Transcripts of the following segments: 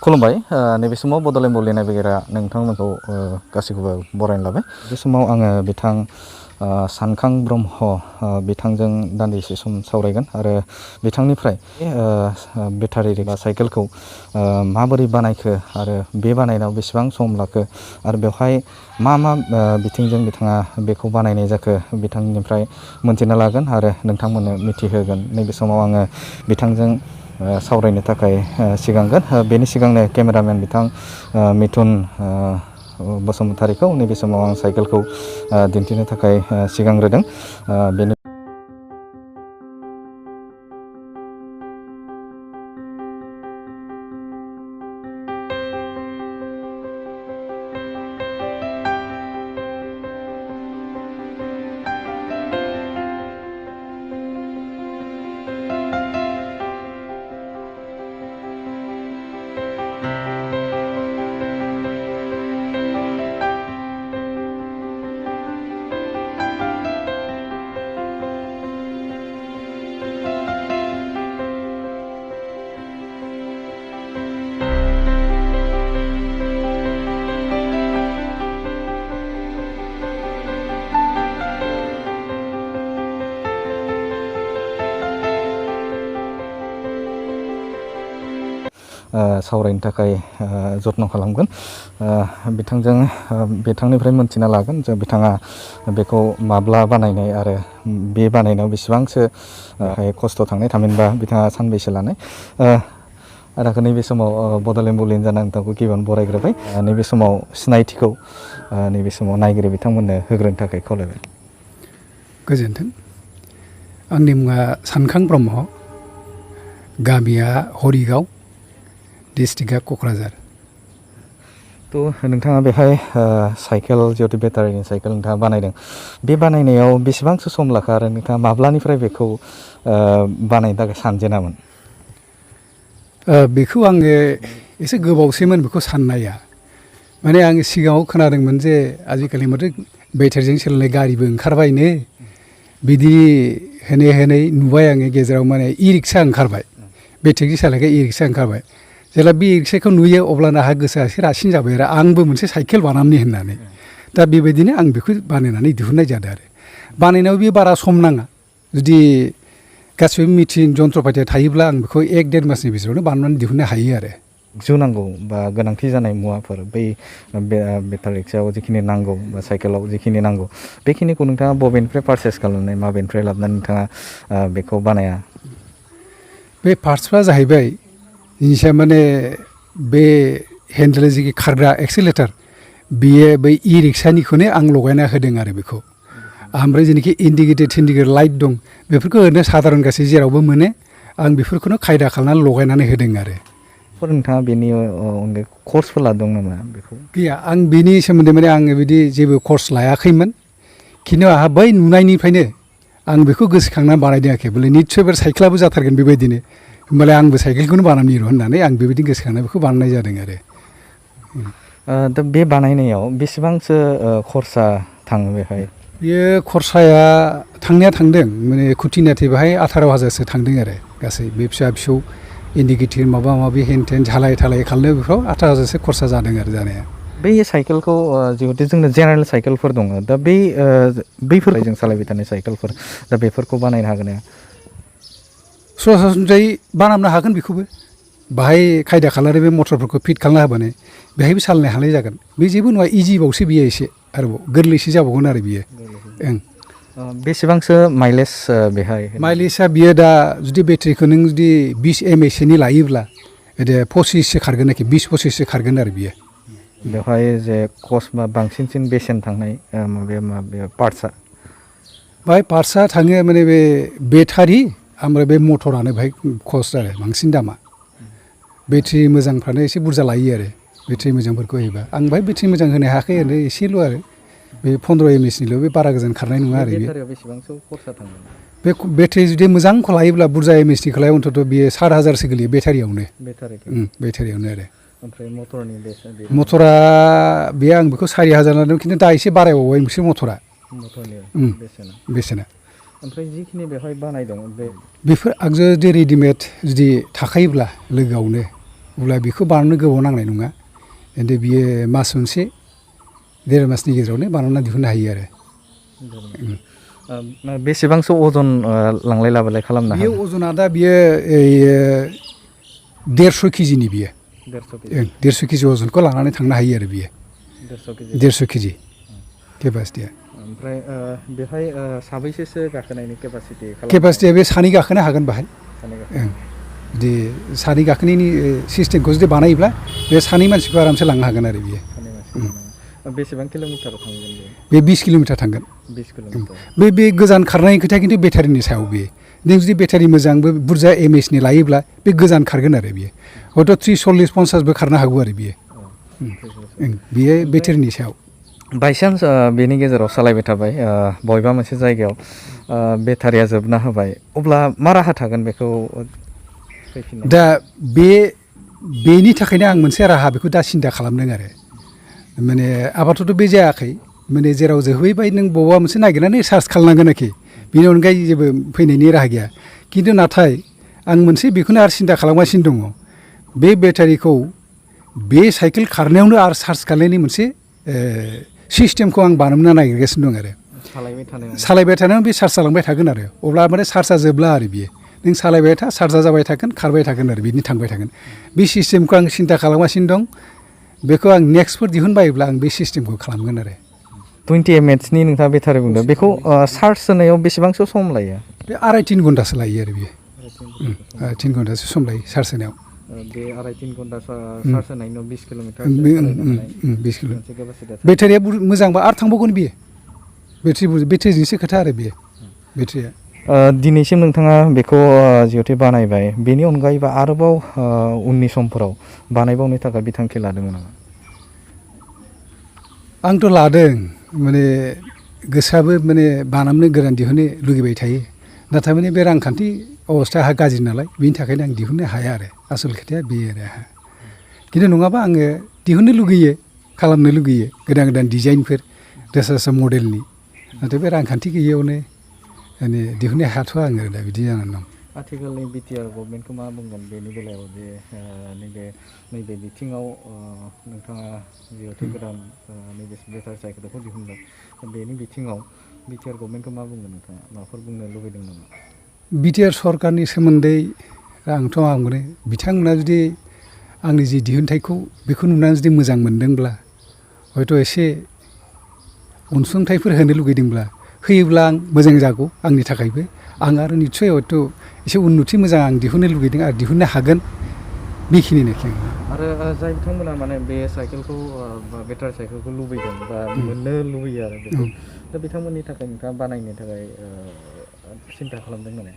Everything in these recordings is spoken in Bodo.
खुलुमबाय नैबे समाव बड'लेण्ड बुब्लि नायगिरिया नोंथांमोनखौ गासैखौबो बरायनो लाबाय। बे समाव आङो बिथां सानखां ब्रह्म बिथांजों दान्दिसे सम सावरायगोन आरो बिथांनिफ्राय बेटारि बा साइकेलखौ माबोरै बानायखो आरो बे बानायनायाव बेसेबां सम लाखो आरो बेवहाय मा बिथिंजों बिथाङा बेखौ बानायनाय जाखो बिथांनिफ्राय मोनथिना लागोन आरो नोंथांमोननो मिथिहोगोन। नैबे समाव आङो बिथांजों सावरायनो थाखाय सिगांगोन। बेनि सिगांनो केमेरामेन बिथां मिथुन बसुमतारीखौ नैबे समाव आं साइकेलखौ दिन्थिनो थाखाय सिगांग्रोदों। बेनि सावरायनो थाखाय जत्न खालामगोन। बिथांनिफ्राय मोनथिना लागोन जे बिथाङा बेखौ माब्ला बानायनाय आरो बे बानायनायाव बेसेबांसो खस्थ' थांनाय, थामहिनबा बिथाङा सानबैसे लानाय। आरो नैबे समाव बड'लेण्ड बुब्लिनि जाना नोंथांखौ गिबियावनो बरायग्रोबाय। नैबे समाव सिनायथिखौ नैबे समाव नायगिरि बिथांमोननो होग्रोनो थाखाय खावलायबाय। गोजोन्थों। आंनि मुङा सानखां ब्रह्म, गामिया हरिगाव, डिस्ट्रिक्टआ क'क्राझार। थ' नोंथाङा बेहाय साइकेल जिहेतु बेटारिनि साइकेल नोंथाङा बानायदों, बे बानायनायाव बेसेबांसो सम लाखो आरो नोंथाङा माब्लानिफ्राय बेखौ बानायनो थाखाय सानजेनामोन? बेखौ आङो एसे गोबावसैमोन बेखौ साननाया। माने आङो सिगाङाव खोनादोंमोन जे आजिखालि माथो बेटारिजों सोलिनाय गारिबो ओंखारबायनो, बिदि होनै नुबाय आङो गेजेराव माने इ रिक्सा ओंखारबाय, बेटारिजों सालायग्रा इ रिक्सा ओंखारबाय। जेब्ला बे इ रिक्साखौ नुयो अब्लानो आंहा गोसोआ एसे रासिन जाबाय आरो आंबो मोनसे साइकेल बानायनि होननानै। दा बेबायदिनो आं बेखौ बानायनानै दिहुननाय जादों आरो बानायनायाव बे बारा सम नाङा। जुदि गासिबो मेचिन जन्थ्रपातिया थायोब्ला आं बेखौ 1-1.5 मासनि गेजेरावनो बानायनानै दिहुननो हायो आरो। नांगौ बा गोनांथि जानाय मुवाफोर बै बेटारि रिक्सायाव जिखिनि नांगौ बा साइकेलाव जिखिनि नांगौ बेखिनिखौ नोंथाङा बबेनिफ्राय पारचेस खालामनाय, माबेनिफ्राय लाबोनानै नोंथाङा बेखौ बानाया? बे पार्ट्सफ्रा जाहैबाय जिनिसा माने बे हेन्डेल जि खारग्रा एक्सेलेटार, बियो बै इ रिक्सानिखौनो आं लगायना होदों आरो बेखौ। ओमफ्राय जेनाखि इन्डिकेटर लाइट दं बेफोरखौ ओरैनो साधारन गासै जेरावबो मोनो, आं बेफोरखौनो खायदा खालामनानै लगायनानै होदों आरो। नोंथाङा बेनि अनगायै कर्सफोर लादों नामा? बेखौ गैया, आं बेनि सोमोन्दै माने आङो बिदि जेबो कर्स लायाखैमोन। खिन्थु आंहा बै नुनायनिफ्रायनो आं बेखौ गोसोखांनानै बानायदों आरोखि। बोले निस्सय बे साइकेलाबो जाथारगोन बेबायदिनो, होमबालाय आंबो साइकेलखौनो बानायनि र' होननानै आं बेबायदि गोसोखांनाय बेखौ बानायनाय जादों आरो। दा बे बानायनायाव बेसेबांसो खरसा थाङो बेहाय? बेयो खरसाया थांनाया थांदों, माने खुथि नाथे बेहाय 18,000सो थांदों आरो गासै बे फिसा फिसौ इन्डिकेटर माबा माबि हेन टेन झालाय थालाय खालामनो बेफ्राव 18,000सो खरसा जादों आरो जानाया। बै साइकेलखौ जिहेतु जोंनो जेनेरेल साइकेलफोर दङ, दा बैफोर जों सालायबाय थानाय साइकेलफोर, दा बेफोरखौ बानायनो हागोन ना? सरासनस्रायै बानायनो हागोन बेखौबो। बाहाय खायदा खालामनानै बे मटरफोरखौ फिट खालामना होबानो बेहायबो सालायनो हानाय जागोन। बे जेबो नङा, इजिबावसो बियो एसे आरोबाव गोरलैसो जाबावगोन आरो बियो। बेसेबांसो माइलेज बेहाय? माइलेजआ बियो दा जुदि बेटारिखौ नों जुदि 20 mAhनि लायोब्ला 25सो खारगोन आरोखि, 20-25सो खारगोन आरो बियो। बेवहाय जे कस्ट बा बांसिन बेसेन थांनाय माबाया पार्ट्सआ? बाहाय पार्ट्सआ थाङो माने बे बेटारि ओमफ्राय बे मटरानो बाहाय कस्ट आरो बांसिन दामा। बेटारि मोजांफ्रानो एसे बुरजा लायो आरो बेटारि मोजांफोरखौ होयोबा। आं बाहाय बेटारि मोजां होनो हायाखै, ओरैनो एसेल' आरो बे 15 mAhनिल', बे बारा गोजान खारनाय नङा आरो। बेटारियाव बेसेबांसो खरसा थांगोन? बे बेटारि जुदि मोजांखौ लायोब्ला बुरजा mAhनिखौ लायो अन्तत' बियो 7,000सो गोलैयो बेटारियावनो। बेटारियावनो आरो। ओमफ्राय मटरा बेयो आं बेखौ 4,000 लादों, खिन्थु दा एसे बारायबावबाय मोनसे मटरा बेसेना। ओमफ्राय जिखिनि बेवहाय बानायदों बेफोर आगजु जुदि रेडिमेड जुदि थाखायोब्ला लोगोआवनो अब्ला बेखौ बानायनो गोबाव नांनाय नङा खिन्थु बियो मास मोनसे 1.5 मासनि गेजेरावनो बानायना दिहुननो हायो आरो बेसेबांसो अजन लांलाय लाबोलाय खालामनो बियो हायो? अजना दा बियो 150 केजिनि बियो 150 केजि अजनखौ लानानै थांनो हायो आरो बियो 150 केजि केपासिटिया ओमफ्राय बेहाय साबैसेसो गाखोनायनि केपासिटिया बे सानै गाखोनो हागोन बाहाय जुदि सानै गाखोनायनि सिस्टेमखौ जुदि बानायोब्ला बे सानै मानसिखौ आरामसे लांनो हागोन आरो बियो बेसेबां किल'मिटार थांगोन बे 20 किल'मिटार थांगोन 20 किल'मिटार बे गोजान खारनायनि खोथाया खिन्थु बेटारिनि सायाव बेयो नों जुदि बेटारि मोजांबो बुरजा एमएचनि लायोब्ला बे गोजान खारगोन आरो बियो हयथ' 30-40-50बो खारनो हागौ आरो बियो बियो बेटारिनि सायाव बायसान्स बेनि गेजेराव सालायबाय थाबाय बबेबा मोनसे जायगायाव बेटारिया जोबना होबाय अब्ला मा राहा थागोन बेखौ दा बेनि थाखायनो आं मोनसे राहा बेखौ दा सिन्था खालामदों आरो माने आबादाथ' बे जायाखै माने जेराव जोहैबाय नों बबावबा मोनसे नागिरनानै सार्च खालामनांगोन आरोखि बेनि अनगायै जेबो फैनायनि राहा गैया खिन्थु नाथाय आं मोनसे बेखौनो आरो सिन्था खालामगासिनो दङ बे बेटारिखौ बे साइकेल खारनायावनो आरो चार्ज खालामनायनि मोनसे सिस्टेमखौ आं बानायनो नागिरगासिनो दं आरो सालायबाय थानायाव बे चार्ज जालांबाय थागोन आरो अब्ला माने चार्जआ जोबला आरो बियो नों सालायबाय था चार्जआ जाबाय थागोन खारबाय थागोन आरो बिदिनो थांबाय थागोन बे सिस्टेमखौ आं सिन्था खालामगासिनो दं बेखौ आं नेक्स्टफोर दिहुनबायोब्ला आं बे सिस्टेमखौ खालामगोन आरो 20 mAhनि नोंथाङा बेटारि बुंदों बेखौ चार्ज होनायाव बेसेबांसो सम लायो? बे 2.5-3 घन्टासो लायो आरो बियो 3 घन्टासो सम लायो चार्ज होनायाव बे 2.5-3 घन्टा चार्ज होनायनि उनाव 20 किल'मिटार 20 किल'मिटार बेटारिया मोजांबा आरो थांबावगोन बियो बेटारिजोंसो खोथा आरो बियो बेटारिया दिनैसिम नोंथाङा बेखौ जिहेथु बानायबाय बेनि अनगायैबो आरोबाव उननि समफोराव बानायबावनो थाखाय बिथांखि लादोंमोन नामा? आंथ' लादों माने गोसोआबो माने बानायनो गोदान दिहुननो लुगैबाय थायो नाथाय माने बे रांखान्थि अबस्थाया गाज्रि नालाय बेनि थाखायनो आं दिहुननो हाया आरो आसल खोथाया बे आरो खिन्थु नङाबा आङो दिहुननो लुगैयो खालामनो लुगैयो गोदान गोदान डिजाइनफोर दस्रा मडेलनि नाथाय बे रांखान्थि गैयैयावनो माने दिहुननो हाथ'वा आङो दा बिदि जानानै दं आथिखालनि बिटिआर गभर्नमेन्टखौ मा बुंगोन बेनि बेलायाव जे नैबे बिथिङाव नोंथाङा जिहेथु गोदान नैबे बेटारि साइकेलखौ दिहुनबाय बेनि बिथिङाव बिटिआर गभर्नमेन्टखौ मा बुंगोन नोंथाङा माबाफोर बुंनो लुबैदों नामा? बिटिआर सरकारनि सोमोन्दै आंथ' आं मोनो बिथांमोना जुदि आंनि जि दिहुनथाइखौ बेखौ नुनानै जुदि मोजां मोनदोंब्ला हयथ' एसे अनसुंथाइफोर होनो लुगैदोंब्ला होयोब्ला आं मोजां जागौ आंनि थाखायबो आं आरो निस्सय हयथ' एसे उन्नति मोजां आं दिहुननो लुगैदों आरो दिहुननो हागोन बेखिनिनोखि आरो जाय बिथांमोना माने बे साइकेलखौ बेटारि साइकेलखौ लुबैदों बा मोननो लुबैयो आरो बेखौ दा बिथांमोननि थाखाय नोंथाङा बानायनो थाखाय सिन्था खालामदों नामा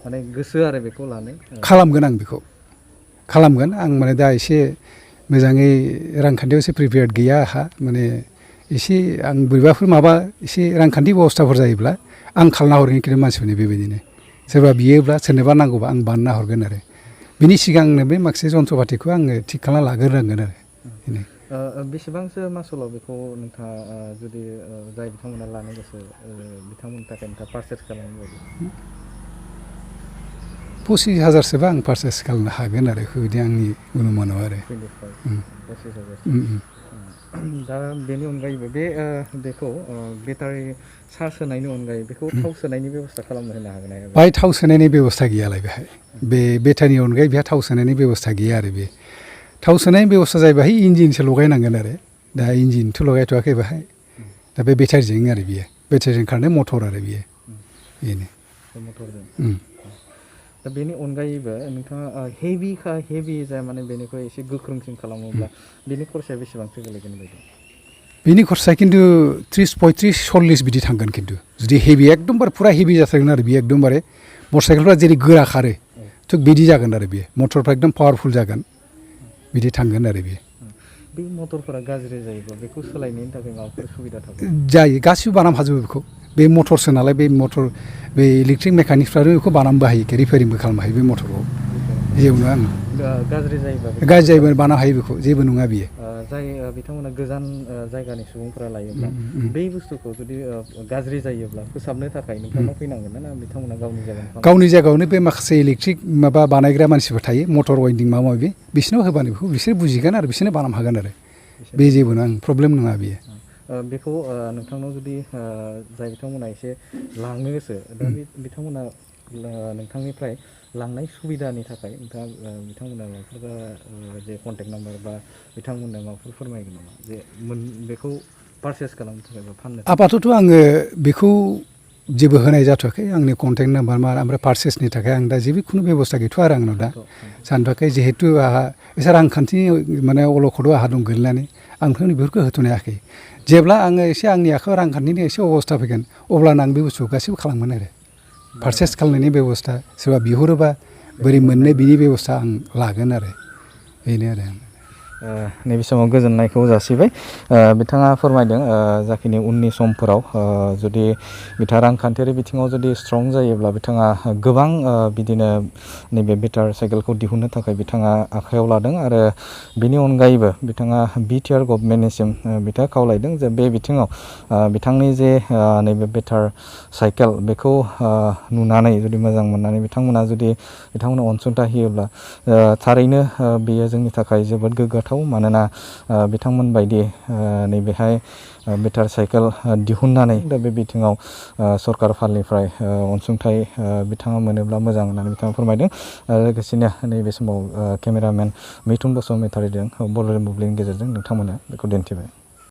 माने गोसो आरो बेखौ लानो खालामगोन आं बेखौ खालामगोन आं माने दा एसे मोजाङै रांखान्थियाव एसे प्रिपेयार्ड गैया आंहा माने एसे आं बोरैबाफोर माबा एसे रांखान्थि बेबस्थाफोर जायोब्ला आं खालामना हरगोन खिन्थु मानसिफोरनि बेबायदिनो सोरबा बियोब्ला सोरनोबा नांगौबा आं बानायना हरगोन आरो बिनि सिगांनो बे माखासे जन्थ्रपातिखौ आङो थिग खालामना लाग्रोनांगोन आरो बेसेबांसो मासुलाव बेखौ नोंथाङा जुदि जाय बिथांमोना लानो गोसो बिथांमोननि थाखाय नोंथाङा पारचेस खालामनो बायदि 25,000सोबा आं पारचेस खालामनो हागोन आरो बिदि आंनि अनुमानाव आरो 25,000 दा बेनि अनगायैबो बेखौ बेटारि चार्ज होनायनि अनगायै बेखौ थाव सोनायनि बेब'स्था खालामनो होनो हागोन ना? बाहाय थाव सोनायनि बेब'स्था गैयालाय बेहाय बे बेटारिनि अनगायै बेहा थाव सोनायनि बेब'स्था गैया आरो बे थाव सोनायनि बेब'स्था जायो बेहाय इन्जिनसो लगायनांगोन आरो दा इन्जिनथ' लगायथ'वाखै बेहाय दा बे बेटारिजों आरो बियो बेटारिजों खारनाय मटर आरो बियो बेनो मटरजों दा बेनि अनगायैबो नोंथाङा हेभि जाय माने बेनिफ्राय एसे गोख्रोंसिन खालामोब्ला बेनि खरसाया बेसेबांसो गोलैगोन बायदि? बेनि खरसाया खिन्थु 30, 35, 40 बिदि थांगोन खिन्थु जुदि हेभि एकदमबारे फुरा हेभि जाथारगोन आरो बियो एकदमबारे मटर साइकेलफ्रा जेरै गोरा खारो थिग बिदि जागोन आरो बियो मटरफ्रा एकदम पावारफुल जागोन बिदि थांगोन आरो बियो बे मटरफोरा गाज्रि जायोबा बेखौ सोलायनायनि थाखाय माबाफोर सुबिदा थागोन? जायो गासिबो बानाम हाजोबो बेखौ बे मटरसो नालाय बे मटर बे इलेक्ट्रिक मेकानिक्सफ्रानो बेखौ बानामबो हायो रिपेयारिंबो खालामनो हायो बे मटरखौ जेबो नङा आं गाज्रि जायोबा गाज्रि जायोबा बानाम हायो बेखौ जेबो नङा बियो जाय बिथांमोना गोजान जायगानि सुबुंफोरा लायोब्ला बे बुस्थुखौ जुदि गाज्रि जायोब्ला फोसाबनो थाखाय नोंथांनाव फैनांगोन ना बिथांमोना गावनि जायगायाव गावनि जायगायावनो बे माखासे इलेक्ट्रिक माबा बानायग्रा मानसिफोर थायो मटर वाइन्डिं माबा माबि बिसोरनाव होबानो बेखौ बिसोर बुजिगोन आरो बिसोरनो बानायनो हागोन आरो बे जेबो नङा प्रब्लेम नङा बेयो बेखौ नोंथांनाव जुदि जाय बिथांमोना एसे लांनो गोसो दा बिथांमोना नोंथांनिफ्राय लांनाय सुबिदानि थाखाय नोंथाङा बिथांमोना माबाफोर जे कन्टेक्ट नाम्बार बा बिथांमोननो माबाफोर फोरमायगोन नामा जे बेखौ पारचेस खालामनो थाखाय बा फाननो थाखाय? आपातत' आङो बेखौ जेबो होनाय जाथ'वाखै आंनि कन्टेक्ट नाम्बार मा ओमफ्राय पारचेसनि थाखाय आं दा जेबो खुनु बेब'स्था गैथ'आ आरो आंनाव दा सानथ'वाखै जिहेतु आंहा एसे रांखान्थिनि माने अलखदाव आंहा दं गोलैनानै आं बेफोरखौ होथ'नो हायाखै जेब्ला आङो एसे आंनि आखायाव रांखान्थिनि एसे अबस्था फैगोन अब्लानो आं बे बुस्थुखौ गासैबो खालामगोन आरो पारचेस खालामनायनि बेब'स्था सोरबा बिहरोबा बोरै मोननो बिनि बेब'स्था आं लागोन आरो बेनो आरो नैबे समाव गोजोननायखौ जासिबाय बिथाङा फोरमायदों जाखिनि उननि समफोराव जुदि बिथाङा रांखान्थियारि बिथिङाव जुदि स्ट्रं जायोब्ला बिथाङा गोबां बिदिनो नैबे बेटार साइकेलखौ दिहुननो थाखाय बिथाङा आखायाव लादों आरो बेनि अनगायैबो बिथाङा बिटिआर गभर्नमेन्टनिसिम बिथाङा खावलायदों जे बे बिथिङाव बिथांनि जे नैबे बेटार साइकेल बेखौ नुनानै जुदि मोजां मोननानै बिथांमोना जुदि बिथांमोना अनसुंथाइ होयोब्ला थारैनो बेयो जोंनि थाखाय जोबोद गोग्गाथाव मानोना बिथांमोन बायदि नैबेहाय बेटार साइकेल दिहुननानै दा बे बिथिङाव सरकार फालनिफ्राय अनसुंथाइ बिथाङा मोनोब्ला मोजां होननानै बिथाङा फोरमायदों लोगोसेनो नैबे समाव केमेरामेन मिथुन बसुमतारीजों बड'लेण्ड बुब्लिनि गेजेरजों नोंथांमोना बेखौ दिन्थिबाय।